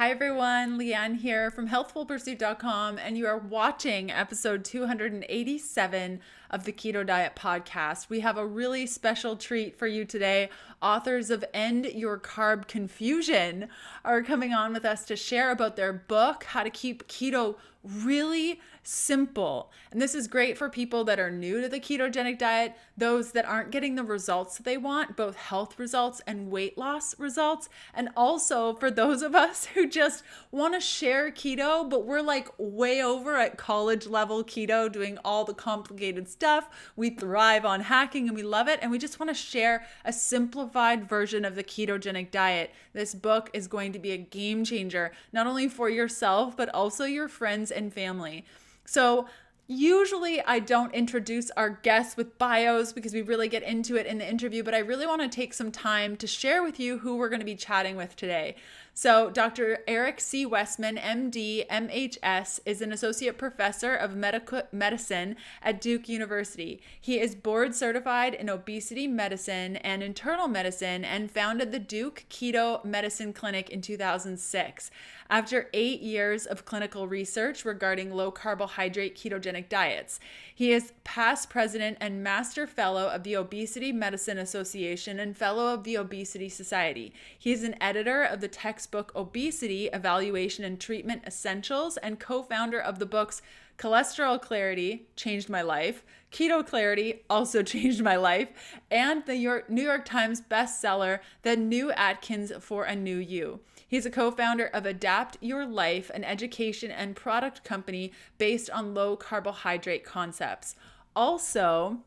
Hi everyone, Leanne here from healthfulpursuit.com, and you are watching episode 287 of the Keto Diet Podcast. We have a really special treat for you today. Authors of End Your Carb Confusion are coming on with us to share about their book, How to Keep Keto Really Simple. And this is great for people that are new to the ketogenic diet, those that aren't getting the results that they want, both health results and weight loss results, and also for those of us who just want to share keto, but we're like way over at college level keto, doing all the complicated stuff. We thrive on hacking and we love it, and we just want to share a simplified version of the ketogenic diet. This book is going to be a game changer, not only for yourself, but also your friends and family. So usually I don't introduce our guests with bios because we really get into it in the interview, but I really want to take some time to share with you who we're going to be chatting with today. So Dr. Eric C. Westman, MD, MHS, is an associate professor of medicine at Duke University. He is board certified in obesity medicine and internal medicine and founded the Duke Keto Medicine Clinic in 2006. After 8 years of clinical research regarding low carbohydrate ketogenic diets, he is past president and master fellow of the Obesity Medicine Association and fellow of the Obesity Society. He is an editor of the textbook Obesity Evaluation and Treatment Essentials and co-founder of the books Cholesterol Clarity, Changed My Life, Keto Clarity, also changed my life, and the New York Times bestseller, The New Atkins for a New You. He's a co-founder of Adapt Your Life, an education and product company based on low carbohydrate concepts. Also,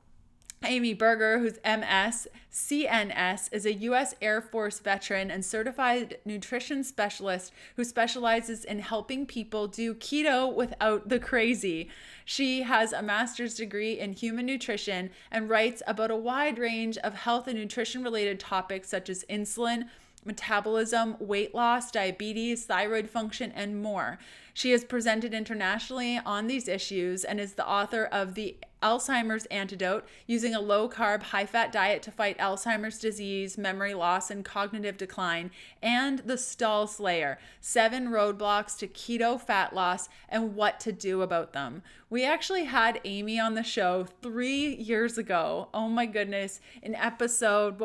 Amy Berger, who's MS, CNS, is a U.S. Air Force veteran and certified nutrition specialist who specializes in helping people do keto without the crazy. She has a master's degree in human nutrition and writes about a wide range of health and nutrition-related topics such as insulin, metabolism, weight loss, diabetes, thyroid function, and more. She has presented internationally on these issues and is the author of The Alzheimer's Antidote, Using a Low-Carb, High-Fat Diet to Fight Alzheimer's Disease, Memory Loss, and Cognitive Decline, and The Stall Slayer, 7 Roadblocks to Keto Fat Loss and What to Do About Them. We actually had Amy on the show 3 years ago. Oh my goodness, in episode,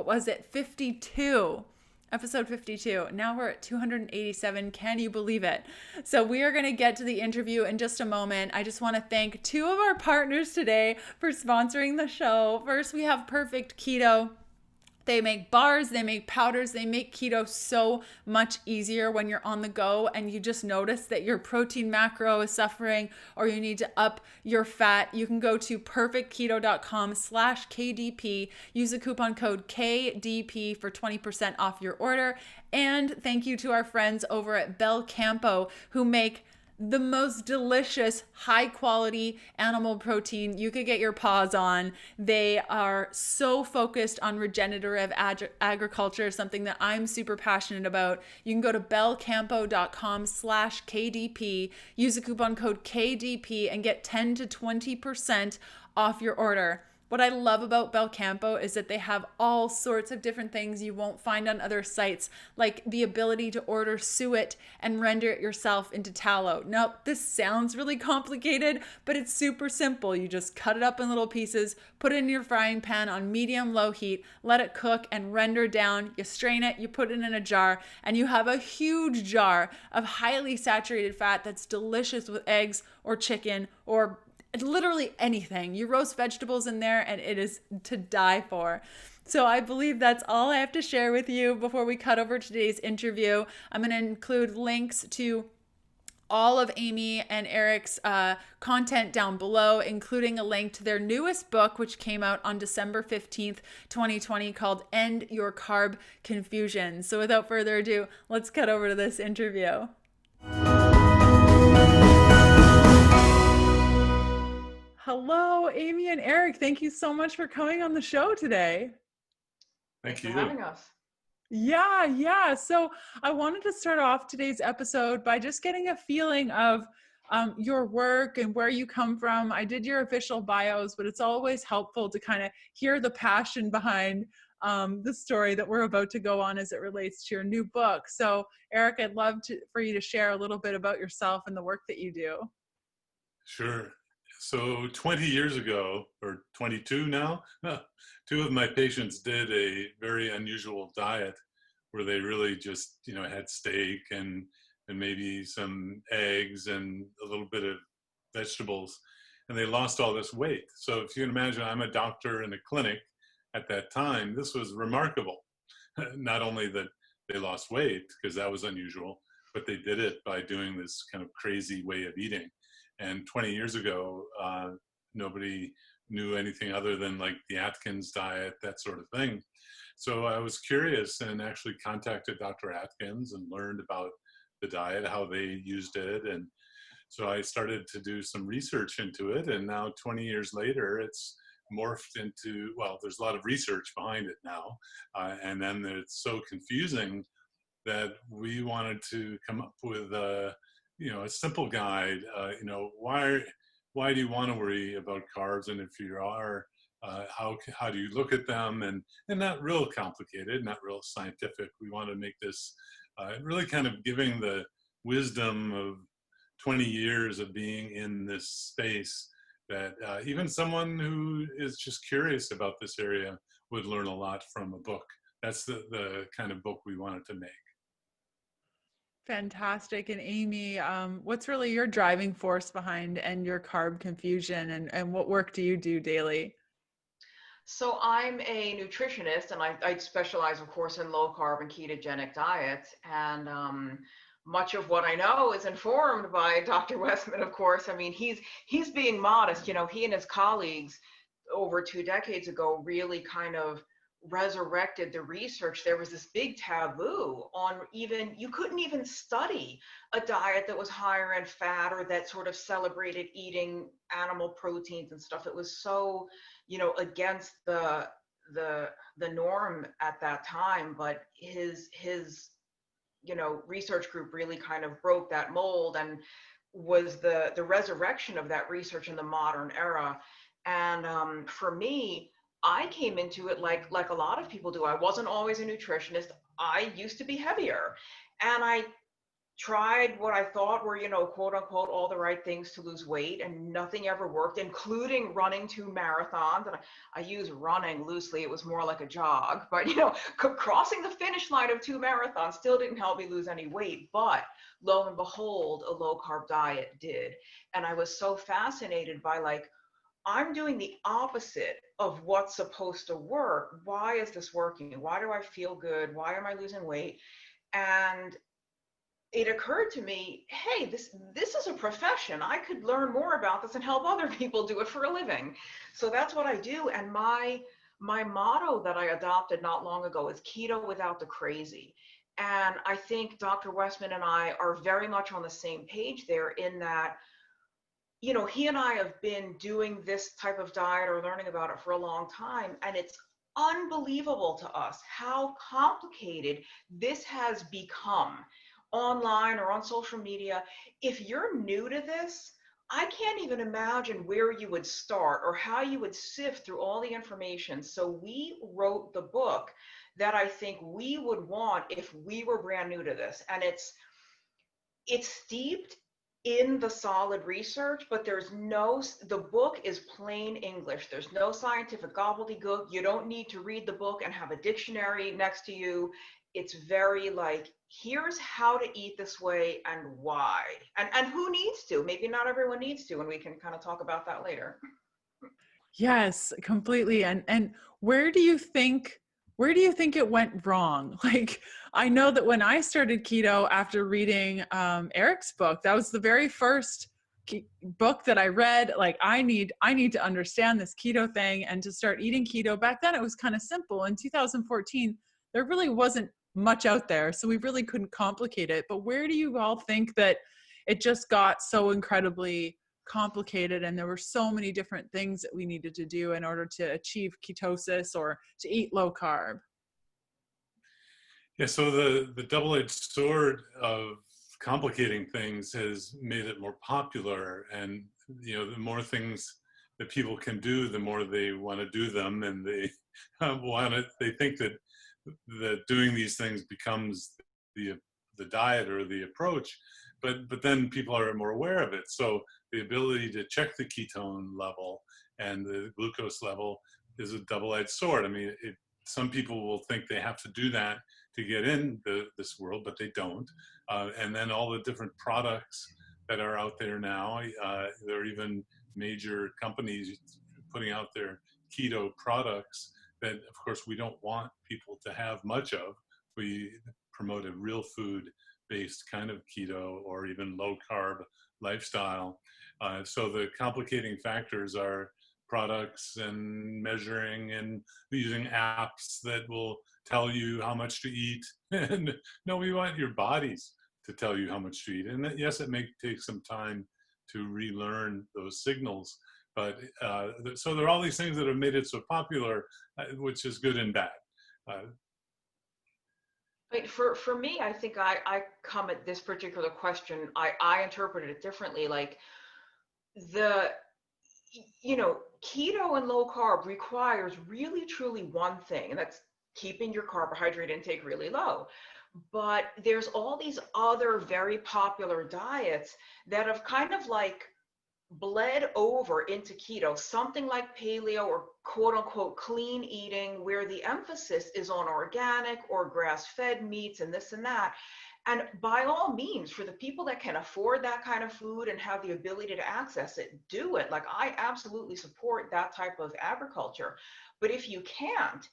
52? Episode 52. Now we're at 287. Can you believe it? So we are going to get to the interview in just a moment. I just want to thank 2 of our partners today for sponsoring the show. First, we have Perfect Keto. They make bars, they make powders, they make keto so much easier when you're on the go and you just notice that your protein macro is suffering or you need to up your fat. You can go to perfectketo.com/KDP, use the coupon code KDP for 20% off your order. And thank you to our friends over at Bel Campo who make the most delicious, high quality animal protein you could get your paws on. They are so focused on regenerative agriculture, something that I'm super passionate about. You can go to belcampo.com/KDP, use the coupon code KDP and get 10 to 20% off your order. What I love about Bel Campo is that they have all sorts of different things you won't find on other sites, like the ability to order suet and render it yourself into tallow. Now, this sounds really complicated, but it's super simple. You just cut it up in little pieces, put it in your frying pan on medium-low heat, let it cook and render down. You strain it, you put it in a jar, and you have a huge jar of highly saturated fat that's delicious with eggs or chicken or literally anything. You roast vegetables in there and it is to die for. So I believe that's all I have to share with you before we cut over today's interview. I'm going to include links to all of Amy and Eric's content down below, including a link to their newest book, which came out on December 15th, 2020, called End Your Carb Confusion. So without further ado, let's cut over to this interview. Hello, Amy and Eric. Thank you so much for coming on the show today. Thank you for having us. Yeah. So I wanted to start off today's episode by just getting a feeling of your work and where you come from. I did your official bios, but it's always helpful to kind of hear the passion behind the story that we're about to go on as it relates to your new book. So Eric, I'd love for you to share a little bit about yourself and the work that you do. Sure. So 20 years ago, or 22 now, two of my patients did a very unusual diet where they really just, had steak and maybe some eggs and a little bit of vegetables, and they lost all this weight. So if you can imagine, I'm a doctor in a clinic at that time. This was remarkable. Not only that they lost weight, because that was unusual, but they did it by doing this kind of crazy way of eating. And 20 years ago, nobody knew anything other than like the Atkins diet, that sort of thing. So I was curious and actually contacted Dr. Atkins and learned about the diet, how they used it. And so I started to do some research into it. And now 20 years later, it's morphed into, well, there's a lot of research behind it now. And then it's so confusing that we wanted to come up with a simple guide. Why do you want to worry about carbs? And if you are, how do you look at them? And not real complicated, not real scientific. We want to make this really kind of giving the wisdom of 20 years of being in this space that even someone who is just curious about this area would learn a lot from a book. That's the kind of book we wanted to make. Fantastic. And Amy, what's really your driving force behind and your carb confusion, and what work do you do daily? So I'm a nutritionist, and I specialize, of course, in low carb and ketogenic diets. And much of what I know is informed by Dr. Westman, of course. I mean, he's being modest. He and his colleagues over 2 decades ago really kind of resurrected the research. There was this big taboo on you couldn't even study a diet that was higher in fat or that sort of celebrated eating animal proteins and stuff. It was so, against the norm at that time. But his research group really kind of broke that mold and was the resurrection of that research in the modern era. And for me, I came into it like a lot of people do. I wasn't always a nutritionist. I used to be heavier, and I tried what I thought were, quote unquote, all the right things to lose weight, and nothing ever worked, including running 2 marathons. And I use running loosely. It was more like a jog, but crossing the finish line of 2 marathons still didn't help me lose any weight. But lo and behold, a low carb diet did. And I was so fascinated by I'm doing the opposite of what's supposed to work. Why is this working? Why do I feel good? Why am I losing weight? And it occurred to me, hey, this is a profession. I could learn more about this and help other people do it for a living. So that's what I do. And my motto that I adopted not long ago is keto without the crazy. And I think Dr. Westman and I are very much on the same page there, in that he and I have been doing this type of diet or learning about it for a long time. And it's unbelievable to us how complicated this has become online or on social media. If you're new to this, I can't even imagine where you would start or how you would sift through all the information. So we wrote the book that I think we would want if we were brand new to this. And it's steeped in the solid research, but the book is plain English. There's no scientific gobbledygook. You don't need to read the book and have a dictionary next to you. It's very here's how to eat this way and why. And who needs to? Maybe not everyone needs to, and we can kind of talk about that later. Yes, completely. And where do you think it went wrong? I know that when I started keto after reading Eric's book, that was the very first book that I read. I need to understand this keto thing and to start eating keto. Back then it was kind of simple. In 2014, there really wasn't much out there, so we really couldn't complicate it. But where do you all think that it just got so incredibly complicated and there were so many different things that we needed to do in order to achieve ketosis or to eat low carb? Yeah, so the double-edged sword of complicating things has made it more popular, and the more things that people can do, the more they want to do them, and they they think that doing these things becomes the diet or the approach, but then people are more aware of it. So the ability to check the ketone level and the glucose level is a double-edged sword. I mean, some people will think they have to do that to get in this world, but they don't. And then all the different products that are out there now, there are even major companies putting out their keto products that, of course, we don't want people to have much of. We promote a real food-based kind of keto or even low-carb lifestyle. So the complicating factors are products and measuring and using apps that will tell you how much to eat. And no, we want your bodies to tell you how much to eat. And yes, it may take some time to relearn those signals. But so there are all these things that have made it so popular, which is good and bad. For me, I think I come at this particular question, I interpreted it differently. Like keto and low carb requires really truly one thing, and that's keeping your carbohydrate intake really low. But there's all these other very popular diets that have kind of like bled over into keto, something like paleo or quote unquote clean eating, where the emphasis is on organic or grass-fed meats and this and that. And by all means, for the people that can afford that kind of food and have the ability to access it, do it. Like, I absolutely support that type of agriculture. But if you can't,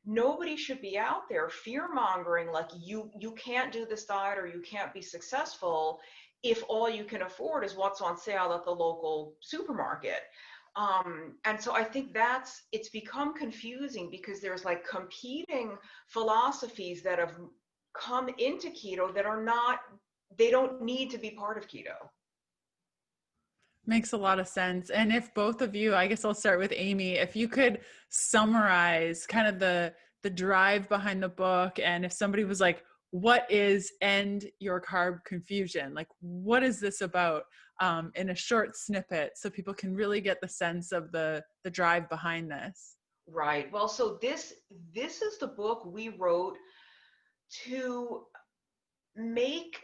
nobody should be out there fear mongering like you can't do this diet or you can't be successful if all you can afford is what's on sale at the local supermarket. And so I think it's become confusing because there's like competing philosophies that have come into keto that they don't need to be part of keto. Makes a lot of sense. And if both of you, I guess I'll start with Amy, if you could summarize kind of the drive behind the book, and if somebody was like, what is End Your Carb Confusion? Like, what is this about, in a short snippet, so people can really get the sense of the drive behind this? Right. Well, so this is the book we wrote to make,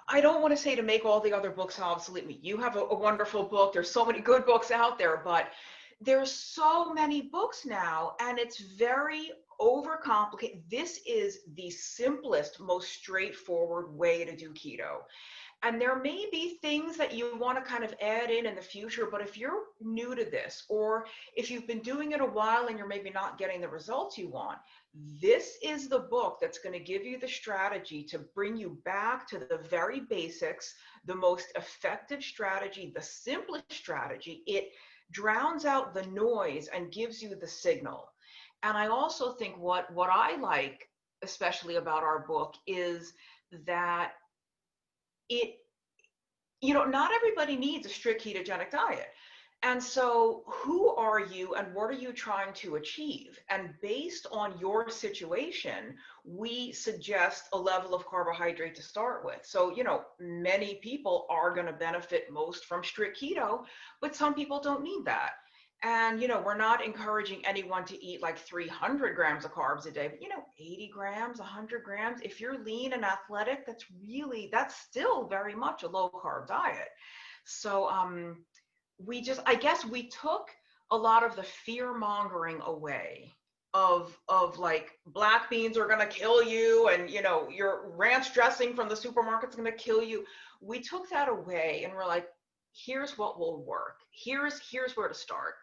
I don't want to say to make all the other books obsolete. You have a wonderful book. There's so many good books out there, but there's so many books now, and it's very overcomplicated. This is the simplest, most straightforward way to do keto. And there may be things that you want to kind of add in the future, but if you're new to this, or if you've been doing it a while and you're maybe not getting the results you want, this is the book that's going to give you the strategy to bring you back to the very basics, the most effective strategy, the simplest strategy. It drowns out the noise and gives you the signal. And I also think what I like, especially about our book, is that not everybody needs a strict ketogenic diet. And so who are you and what are you trying to achieve? And based on your situation, we suggest a level of carbohydrate to start with. So, many people are going to benefit most from strict keto, but some people don't need that. And, we're not encouraging anyone to eat like 300 grams of carbs a day, but 80 grams, 100 grams. If you're lean and athletic, that's still very much a low carb diet. So, I guess we took a lot of the fear mongering away of like black beans are going to kill you and, your ranch dressing from the supermarket's going to kill you. We took that away and we're like, here's what will work. Here's where to start.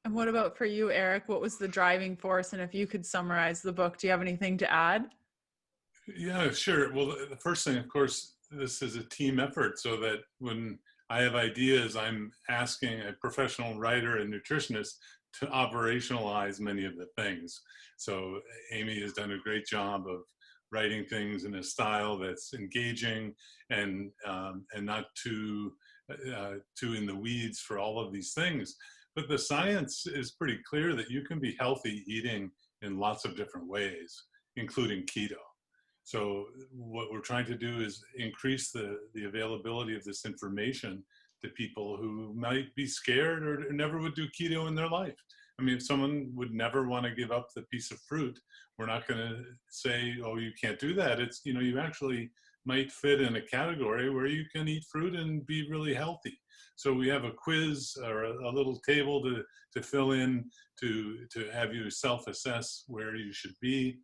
And what about for you, Eric? What was the driving force? And if you could summarize the book, do you have anything to add? Yeah, sure. Well, the first thing, of course, this is a team effort, so that when I have ideas, I'm asking a professional writer and nutritionist to operationalize many of the things. So Amy has done a great job of writing things in a style that's engaging and not too in the weeds for all of these things. But the science is pretty clear that you can be healthy eating in lots of different ways, including keto. So what we're trying to do is increase the availability of this information to people who might be scared or never would do keto in their life. I mean, if someone would never want to give up the piece of fruit, we're not going to say, oh, you can't do that. It's, you know, you actually might fit in a category where you can eat fruit and be really healthy. So we have a quiz or a little table to fill in to have you self-assess where you should be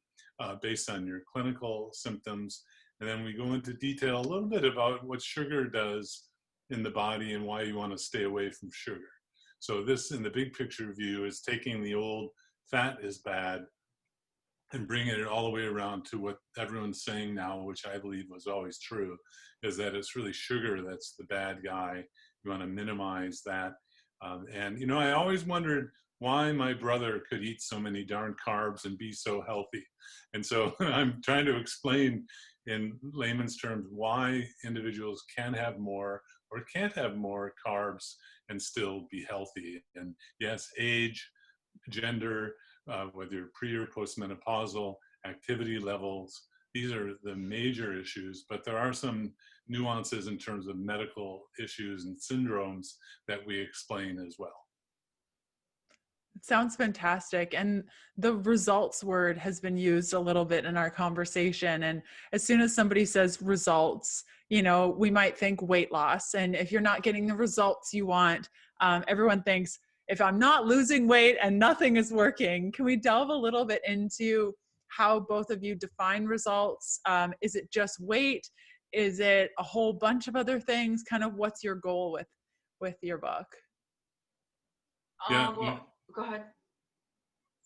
based on your clinical symptoms. And then we go into detail a little bit about what sugar does in the body and why you want to stay away from sugar. So this, in the big picture view, is taking the old fat is bad and bringing it all the way around to what everyone's saying now, which I believe was always true, is that it's really sugar that's the bad guy. You want to minimize that. And, you know, I always wondered why my brother could eat so many darn carbs and be so healthy. And so I'm trying to explain in layman's terms why individuals can have more or can't have more carbs and still be healthy. And yes, age, gender, whether you're pre or postmenopausal, activity levels, these are the major issues, but there are some nuances in terms of medical issues and syndromes that we explain as well. It sounds fantastic. And the results word has been used a little bit in our conversation. And as soon as somebody says results, you know, we might think weight loss. And if you're not getting the results you want, everyone thinks, if I'm not losing weight and nothing is working. Can we delve a little bit into how both of you define results? Is it just weight? Is it a whole bunch of other things? Kind of what's your goal with your book? Yeah. Well, go ahead.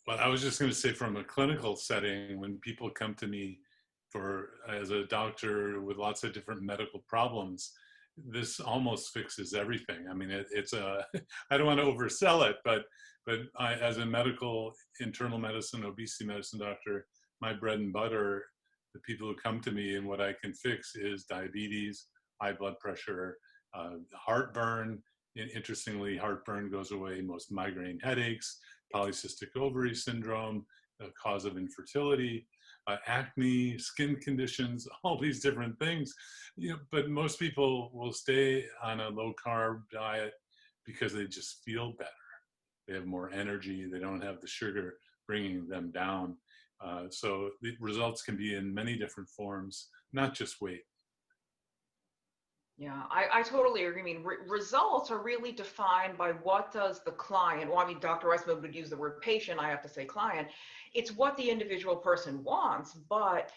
Well, I was just going to say, from a clinical setting, when people come to me as a doctor with lots of different medical problems, this almost fixes everything. I mean, it's I don't want to oversell it, but as a medical internal medicine, obesity medicine doctor, my bread and butter, the people who come to me and what I can fix is diabetes, high blood pressure, heartburn. Interestingly, heartburn goes away, most migraine headaches, polycystic ovary syndrome, the cause of infertility, acne, skin conditions, all these different things. You know, but most people will stay on a low-carb diet because they just feel better. They have more energy. They don't have the sugar bringing them down. So the results can be in many different forms, not just weight. Yeah, I totally agree. I mean, results are really defined by what does the client, well, I mean, Dr. Westman would use the word patient, I have to say client. It's what the individual person wants, but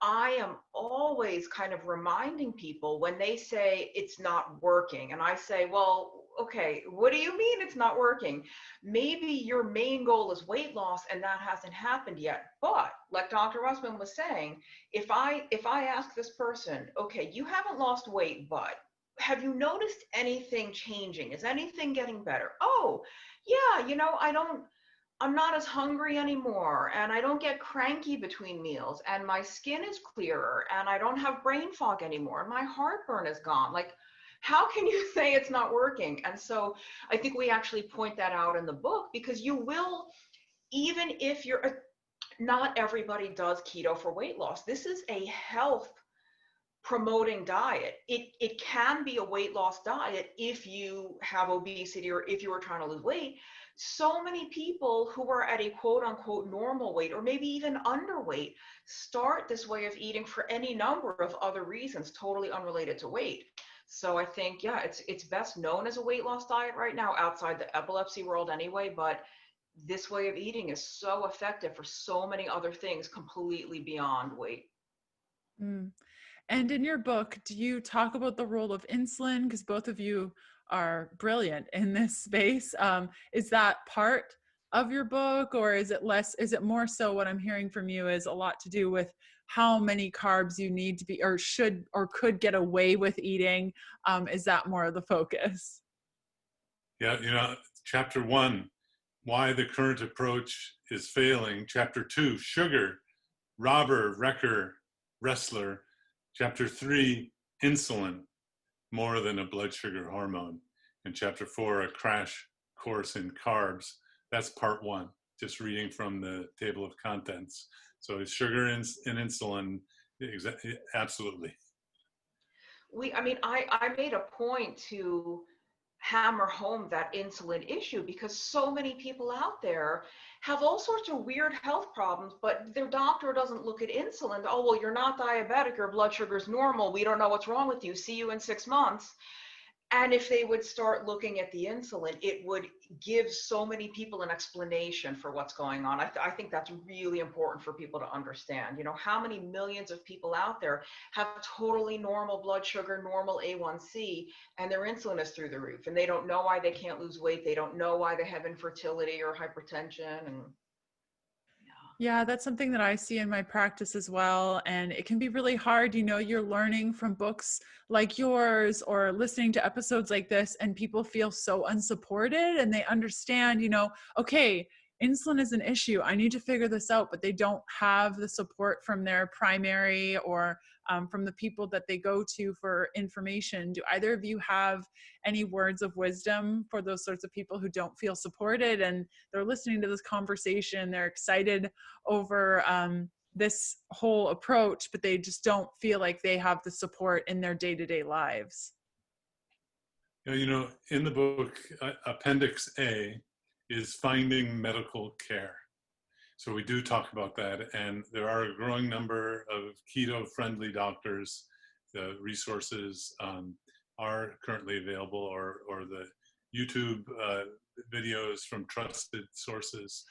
I am always kind of reminding people when they say it's not working. And I say, well, okay, what do you mean it's not working? Maybe your main goal is weight loss and that hasn't happened yet. But like Dr. Westman was saying, if I ask this person, okay, you haven't lost weight, but have you noticed anything changing? Is anything getting better? Oh, yeah, you know, I'm not as hungry anymore, and I don't get cranky between meals, and my skin is clearer, and I don't have brain fog anymore, and my heartburn is gone. Like, how can you say it's not working? And so I think we actually point that out in the book, because you will, even if not everybody does keto for weight loss. This is a health promoting diet. It can be a weight loss diet if you have obesity or if you are trying to lose weight. So many people who are at a quote unquote normal weight or maybe even underweight start this way of eating for any number of other reasons, totally unrelated to weight. So I think, yeah, it's best known as a weight loss diet right now outside the epilepsy world anyway, but this way of eating is so effective for so many other things completely beyond weight. Mm. And in your book, do you talk about the role of insulin? Because both of you are brilliant in this space. Is that part of your book, or is it more so what I'm hearing from you is a lot to do with how many carbs you need to be, or should, or could get away with eating? Is that more of the focus? Yeah, you know, chapter 1, why the current approach is failing. Chapter 2, sugar, robber, wrecker, wrestler. Chapter 3, insulin, more than a blood sugar hormone. And chapter 4, a crash course in carbs. That's part 1, just reading from the table of contents. So sugar and insulin, absolutely. I made a point to hammer home that insulin issue because so many people out there have all sorts of weird health problems, but their doctor doesn't look at insulin. Oh, well, you're not diabetic, your blood sugar's normal. We don't know what's wrong with you. See you in 6 months. And if they would start looking at the insulin, it would give so many people an explanation for what's going on. I think that's really important for people to understand. You know, how many millions of people out there have totally normal blood sugar, normal A1C, and their insulin is through the roof, and they don't know why they can't lose weight. They don't know why they have infertility or hypertension. And Yeah, that's something that I see in my practice as well. And it can be really hard. You know, you're learning from books like yours or listening to episodes like this, and people feel so unsupported and they understand, you know, okay, insulin is an issue. I need to figure this out, but they don't have the support from their primary or from the people that they go to for information. Do either of you have any words of wisdom for those sorts of people who don't feel supported and they're listening to this conversation, they're excited over this whole approach, but they just don't feel like they have the support in their day-to-day lives? You know, in the book, Appendix A is finding medical care. So we do talk about that, and there are a growing number of keto-friendly doctors. The resources are currently available, or the YouTube videos from trusted sources.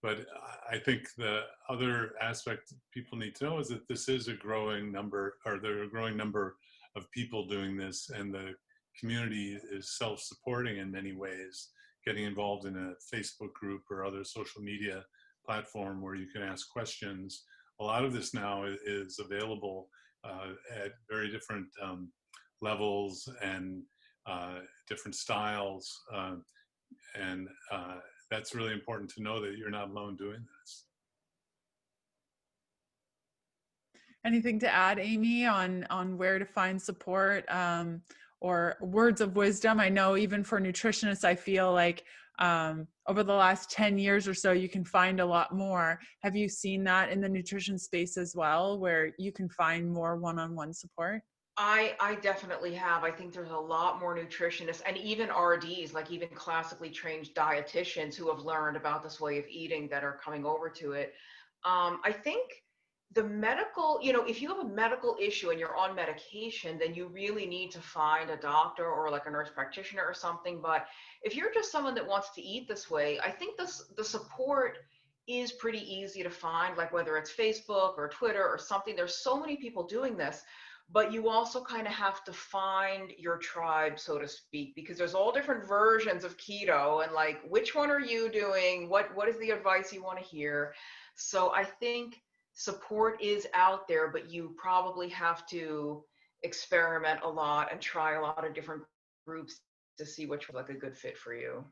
But I think the other aspect people need to know is that this is a growing number, or there are a growing number of people doing this, and the community is self-supporting in many ways, getting involved in a Facebook group or other social media platform where you can ask questions. A lot of this now is available at very different levels and different styles. And that's really important to know that you're not alone doing this. Anything to add, Amy, on where to find support or words of wisdom? I know even for nutritionists, I feel like over the last 10 years or so, you can find a lot more. Have you seen that in the nutrition space as well, where you can find more one-on-one support? I definitely have. I think there's a lot more nutritionists and even RDs, like even classically trained dietitians who have learned about this way of eating that are coming over to it. I think the medical, you know, if you have a medical issue and you're on medication, then you really need to find a doctor or like a nurse practitioner or something. But if you're just someone that wants to eat this way, I think the support is pretty easy to find, like whether it's Facebook or Twitter or something. There's so many people doing this. But you also kind of have to find your tribe, so to speak, because there's all different versions of keto, and like, which one are you doing? What is the advice you want to hear? So I think support is out there, but you probably have to experiment a lot and try a lot of different groups to see which was like a good fit for you.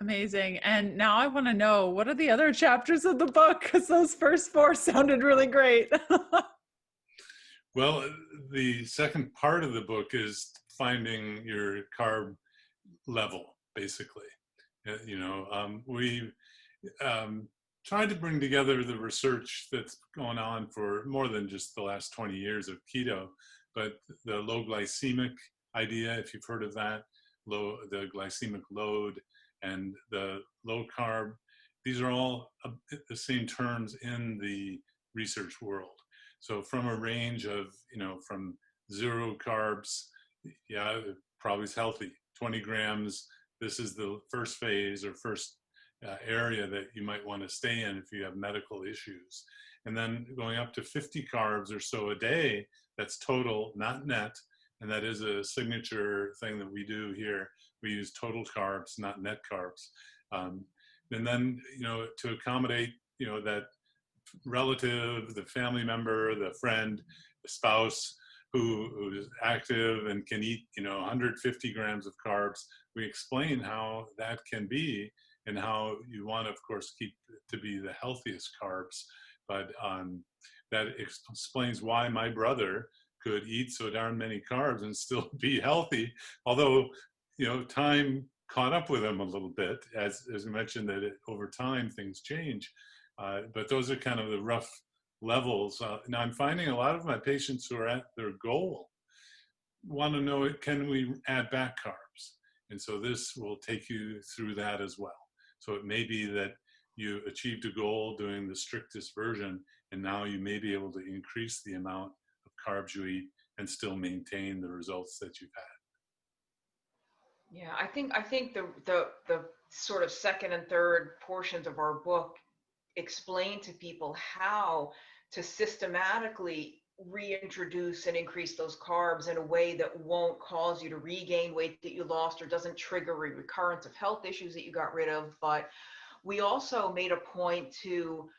Amazing. And now I want to know, what are the other chapters of the book? Because those first 4 sounded really great. Well, the second part of the book is finding your carb level, basically. You know, we tried to bring together the research that's gone on for more than just the last 20 years of keto, but the low glycemic idea, if you've heard of that, the glycemic load, and the low carb, these are all the same terms in the research world. So from a range of, you know, from 0 carbs, yeah, probably is healthy, 20 grams, this is the first phase or first area that you might want to stay in if you have medical issues. And then going up to 50 carbs or so a day, that's total, not net. And that is a signature thing that we do here. We use total carbs, not net carbs. And then, you know, to accommodate, you know, that relative, the family member, the friend, the spouse who is active and can eat, you know, 150 grams of carbs, we explain how that can be and how you want to, of course, keep to be the healthiest carbs. But that explains why my brother could eat so darn many carbs and still be healthy, although, you know, time caught up with him a little bit, as we mentioned, that over time things change. But those are kind of the rough levels. Now I'm finding a lot of my patients who are at their goal want to know, can we add back carbs? And so this will take you through that as well. So it may be that you achieved a goal doing the strictest version, and now you may be able to increase the amount of carbs you eat and still maintain the results that you've had. Yeah, I think the sort of second and third portions of our book explain to people how to systematically reintroduce and increase those carbs in a way that won't cause you to regain weight that you lost or doesn't trigger a recurrence of health issues that you got rid of. But we also made a point to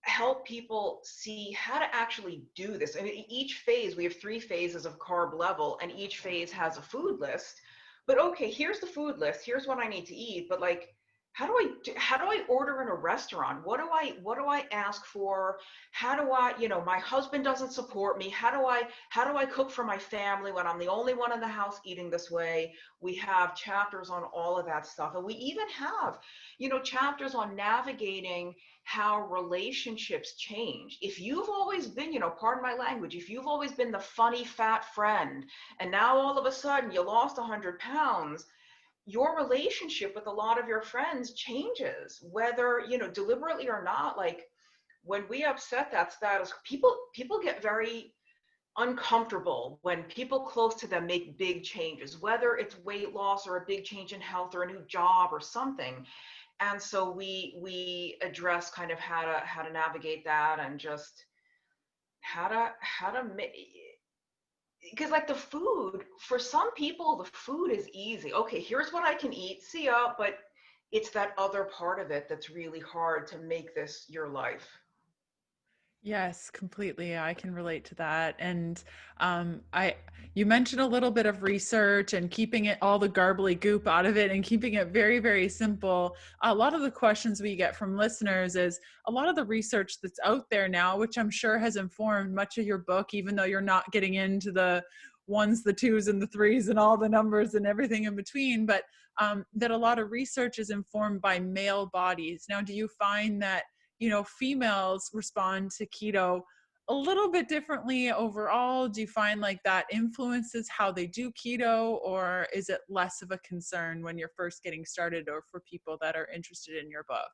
help people see how to actually do this. I mean, each phase, we have 3 phases of carb level, and each phase has a food list. But okay, here's the food list. Here's what I need to eat. But like, how do I order in a restaurant? What do I ask for? How do I, my husband doesn't support me. How do I cook for my family when I'm the only one in the house eating this way? We have chapters on all of that stuff. And we even have, chapters on navigating how relationships change. If you've always been, pardon my language, if you've always been the funny fat friend, and now all of a sudden you lost 100 pounds, your relationship with a lot of your friends changes, whether, deliberately or not. Like, when we upset that status, people get very uncomfortable when people close to them make big changes, whether it's weight loss or a big change in health or a new job or something. And so we address kind of how to navigate that, and just how to make, because like the food, for some people, the food is easy. Okay, here's what I can eat, see ya. But it's that other part of it that's really hard to make this your life. Yes, completely. I can relate to that. And you mentioned a little bit of research and keeping it, all the garbly goop out of it, and keeping it very, very simple. A lot of the questions we get from listeners is a lot of the research that's out there now, which I'm sure has informed much of your book, even though you're not getting into the ones, the twos and the threes and all the numbers and everything in between, but that a lot of research is informed by male bodies. Now, do you find that females respond to keto a little bit differently overall? Do you find like that influences how they do keto, or is it less of a concern when you're first getting started, or for people that are interested in your book?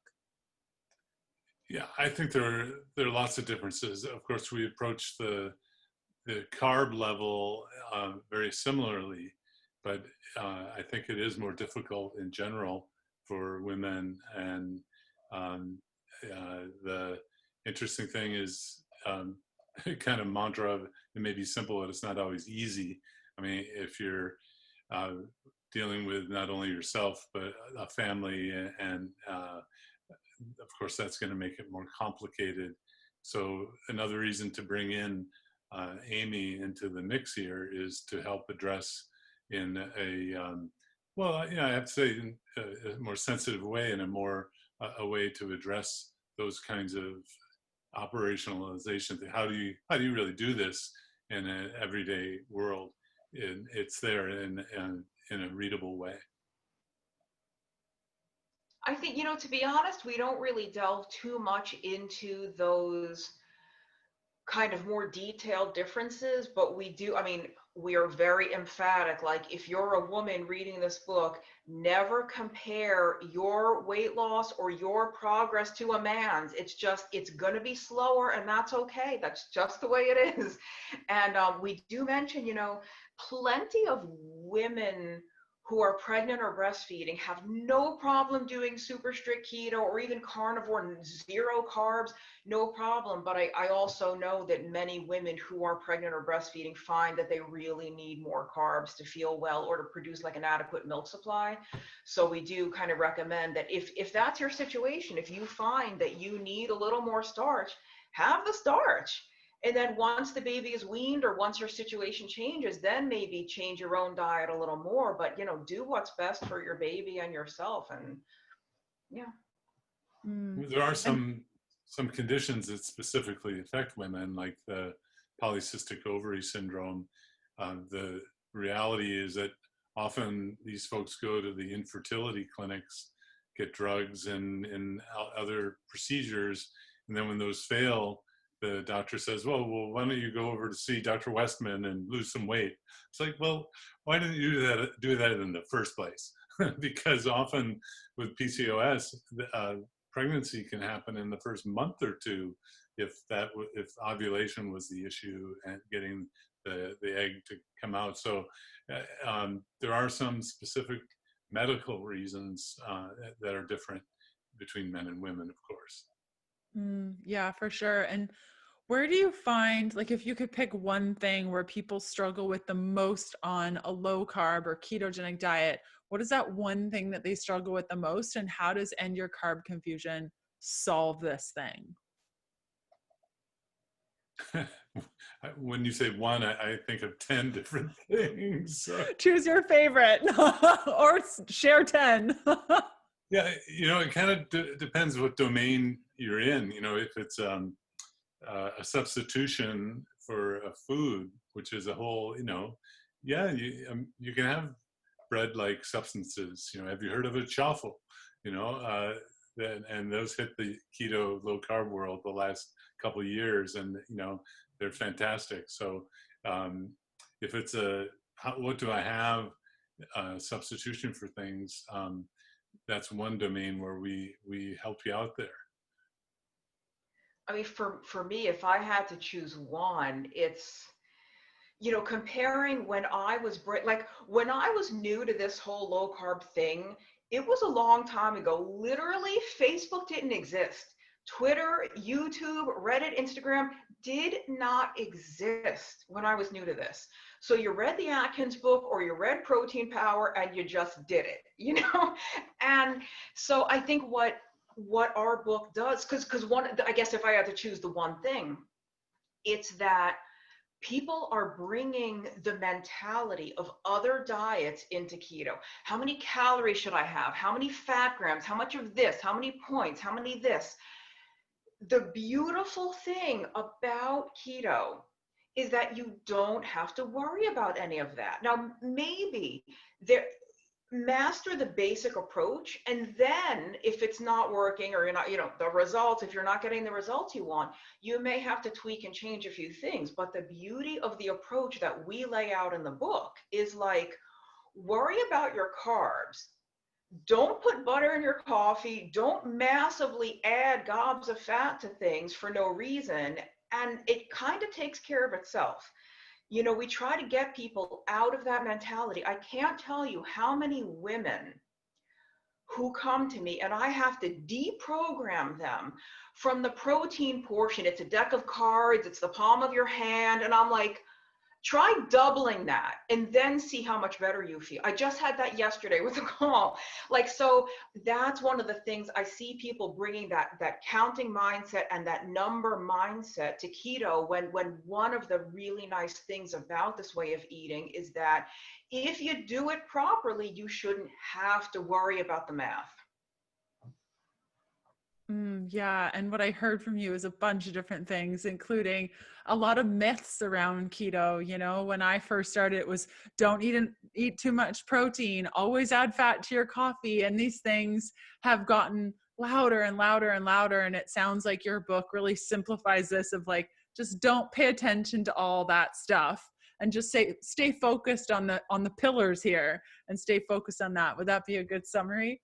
Yeah, I think there are lots of differences. Of course, we approach the carb level very similarly, but I think it is more difficult in general for women. And the interesting thing is, kind of mantra of, it may be simple, but it's not always easy. I mean, if you're dealing with not only yourself, but a family, and of course, that's going to make it more complicated. So another reason to bring in Amy into the mix here is to help address in a, I have to say, in a more sensitive way, and a way to address those kinds of operationalization. How do you really do this in an everyday world? It's there in a readable way. I think, to be honest, we don't really delve too much into those kind of more detailed differences, but we do. I mean, we are very emphatic. Like, if you're a woman reading this book, never compare your weight loss or your progress to a man's. It's going to be slower, and that's okay. That's just the way it is. And we do mention, plenty of women who are pregnant or breastfeeding have no problem doing super strict keto or even carnivore, 0 carbs, no problem. But I also know that many women who are pregnant or breastfeeding find that they really need more carbs to feel well or to produce like an adequate milk supply. So we do kind of recommend that if that's your situation, if you find that you need a little more starch, have the starch. And then once the baby is weaned, or once your situation changes, then maybe change your own diet a little more. But, do what's best for your baby and yourself. And yeah. There are some conditions that specifically affect women, like the polycystic ovary syndrome. The reality is that often these folks go to the infertility clinics, get drugs and other procedures, And then when those fail, the doctor says, well, why don't you go over to see Dr. Westman and lose some weight? It's like, well, why didn't you do that in the first place? Because often with PCOS, pregnancy can happen in the first month or two if ovulation was the issue and getting the egg to come out. So there are some specific medical reasons that are different between men and women, of course. Yeah, for sure. And where do you find, like, if you could pick one thing where people struggle with the most on a low carb or ketogenic diet, what is that one thing that they struggle with the most, and how does End Your Carb Confusion solve this thing? When you say one, I think of 10 different things. So. Choose your favorite or share 10. Yeah, it kind of depends what domain you're in. If it's a substitution for a food, which is a whole, you can have bread-like substances. Have you heard of a chaffle? And those hit the keto low-carb world the last couple of years, and they're fantastic. So if it's what do I have substitution for things? That's one domain where we help you out there. I mean, for me, if I had to choose one, it's, comparing when I was when I was new to this whole low carb thing, it was a long time ago. Literally, Facebook didn't exist. Twitter, YouTube, Reddit, Instagram did not exist when I was new to this. So you read the Atkins book or you read Protein Power and you just did it, And so I think what our book does, because one, I guess if I had to choose the one thing, it's that people are bringing the mentality of other diets into keto. How many calories should I have? How many fat grams? How much of this? How many points? How many this? The beautiful thing about keto is that you don't have to worry about any of that. Now, maybe master the basic approach, and then if it's not working or you're not, the results, if you're not getting the results you want, you may have to tweak and change a few things. But the beauty of the approach that we lay out in the book is like, worry about your carbs. Don't put butter in your coffee. Don't massively add gobs of fat to things for no reason. And it kind of takes care of itself. We try to get people out of that mentality. I can't tell you how many women who come to me and I have to deprogram them from the protein portion. It's a deck of cards. It's the palm of your hand. And I'm like, try doubling that and then see how much better you feel. I just had that yesterday with a call. So that's one of the things I see people bringing that counting mindset and that number mindset to keto, when one of the really nice things about this way of eating is that if you do it properly, you shouldn't have to worry about the math. Yeah. And what I heard from you is a bunch of different things, including a lot of myths around keto. When I first started, it was don't eat too much protein, always add fat to your coffee. And these things have gotten louder and louder and louder. And it sounds like your book really simplifies this of like, just don't pay attention to all that stuff and just stay focused on the pillars here and stay focused on that. Would that be a good summary?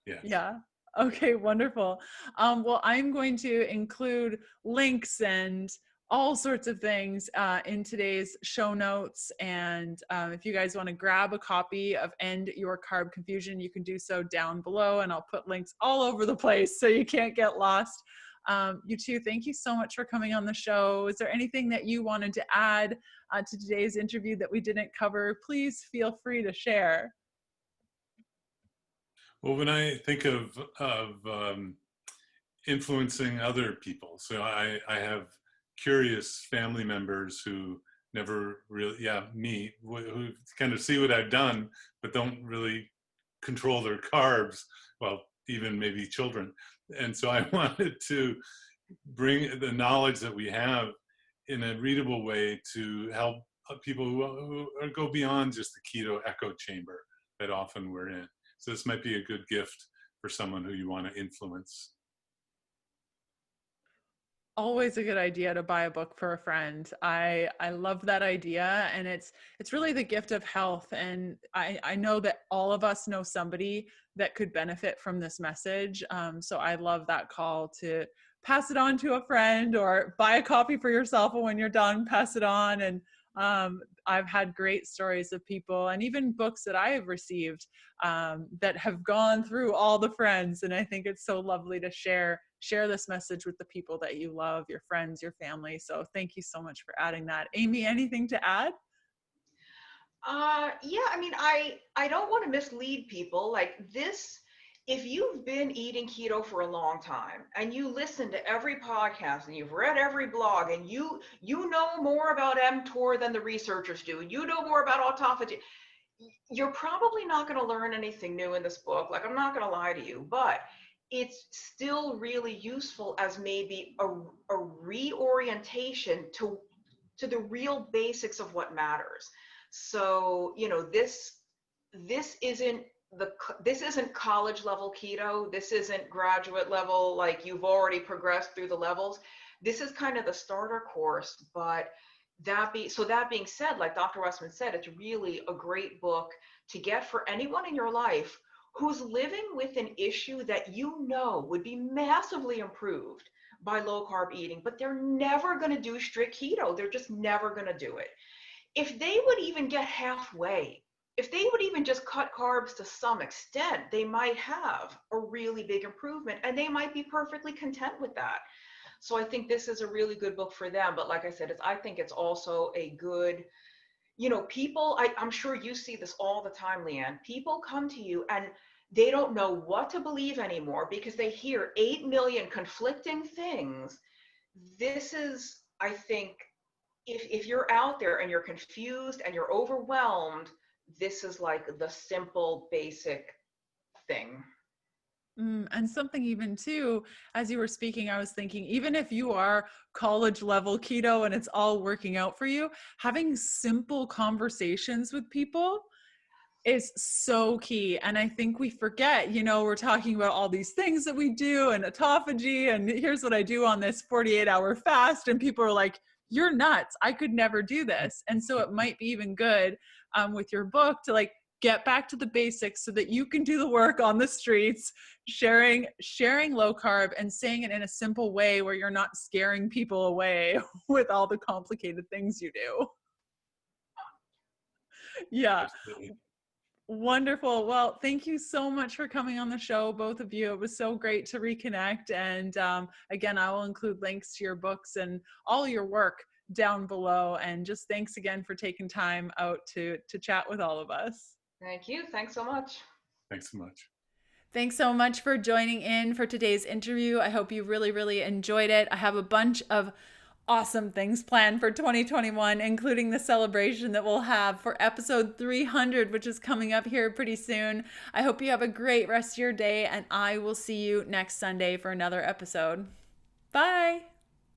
Yes. Yeah. Okay, wonderful. Well, I'm going to include links and all sorts of things in today's show notes. And if you guys want to grab a copy of End Your Carb Confusion, you can do so down below. And I'll put links all over the place so you can't get lost. You two, thank you so much for coming on the show. Is there anything that you wanted to add to today's interview that we didn't cover? Please feel free to share. Well, when I think of influencing other people, so I have curious family members who never really, me, who kind of see what I've done, but don't really control their carbs. Well, even maybe children. And so I wanted to bring the knowledge that we have in a readable way to help people who go beyond just the keto echo chamber that often we're in. So this might be a good gift for someone who you want to influence. always a good idea to buy a book for a friend. I love that idea, and it's really the gift of health. And I know that all of us know somebody that could benefit from this message. So I love that call to pass it on to a friend, or buy a copy for yourself, and when you're done, pass it on. And I've had great stories of people, and even books that I have received that have gone through all the friends. And I think it's so lovely to share this message with the people that you love, your friends, your family. So thank you so much for adding that. Amy, anything to add? Yeah, I mean, I don't want to mislead people. Like this, if you've been eating keto for a long time and you listen to every podcast and you've read every blog and you know more about mTOR than the researchers do, and you know more about autophagy, you're probably not going to learn anything new in this book. Like, I'm not going to lie to you, but it's still really useful as maybe a reorientation to the real basics of what matters. So, you know, this isn't college level keto. This isn't graduate level, like you've already progressed through the levels. This is kind of the starter course. But that being said, like Dr. Westman said, it's really a great book to get for anyone in your life who's living with an issue that you know would be massively improved by low carb eating, but they're never going to do strict keto. They're just never going to do it. If they would even get halfway, if they would even just cut carbs to some extent, they might have a really big improvement, and they might be perfectly content with that. So I think this is a really good book for them. But like I said, I think it's also a good, you know, people, I'm sure you see this all the time, Leanne. People come to you and they don't know what to believe anymore because they hear 8 million conflicting things. This is, I think, if you're out there and you're confused and you're overwhelmed, this is like the simple, basic thing. And something even too, as you were speaking, I was thinking, even if you are college level keto and it's all working out for you, having simple conversations with people is so key. And I think we forget, you know, we're talking about all these things that we do and autophagy, and here's what I do on this 48-hour fast. And people are like, you're nuts. I could never do this. And so it might be even good with your book to like get back to the basics so that you can do the work on the streets, sharing low carb and saying it in a simple way where you're not scaring people away with all the complicated things you do. Yeah. Absolutely. Wonderful. Well, thank you so much for coming on the show, both of you. It was so great to reconnect. And again, I will include links to your books and all your work down below. And just thanks again for taking time out to chat with all of us. Thank you. Thanks so much. Thanks so much. Thanks so much for joining in for today's interview. I hope you really, really enjoyed it. I have a bunch of awesome things planned for 2021, including the celebration that we'll have for episode 300, which is coming up here pretty soon. I hope you have a great rest of your day, and I will see you next Sunday for another episode. Bye.